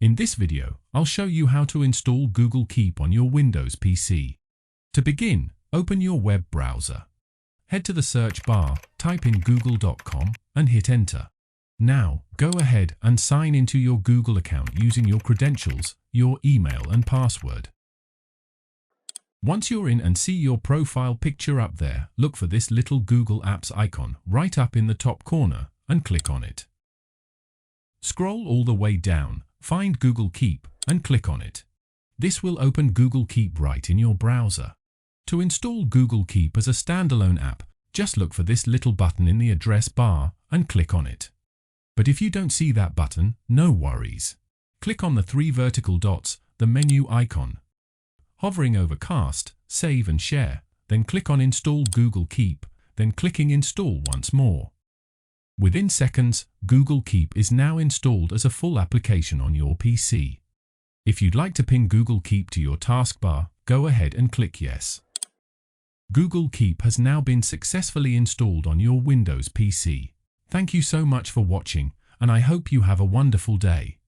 In this video, I'll show you how to install Google Keep on your Windows PC. To begin, open your web browser. Head to the search bar, type in google.com and hit enter. Now, go ahead and sign into your Google account using your credentials, your email and password. Once you're in and see your profile picture up there, look for this little Google Apps icon right up in the top corner and click on it. Scroll all the way down, find Google Keep and click on it. This will open Google Keep right in your browser. To install Google Keep as a standalone app, just look for this little button in the address bar and click on it. But if you don't see that button, no worries. Click on the three vertical dots, the menu icon. Hovering over Cast, Save and Share, then click on Install Google Keep, then clicking Install once more. Within seconds, Google Keep is now installed as a full application on your PC. If you'd like to ping Google Keep to your taskbar, go ahead and click Yes. Google Keep has now been successfully installed on your Windows PC. Thank you so much for watching, and I hope you have a wonderful day.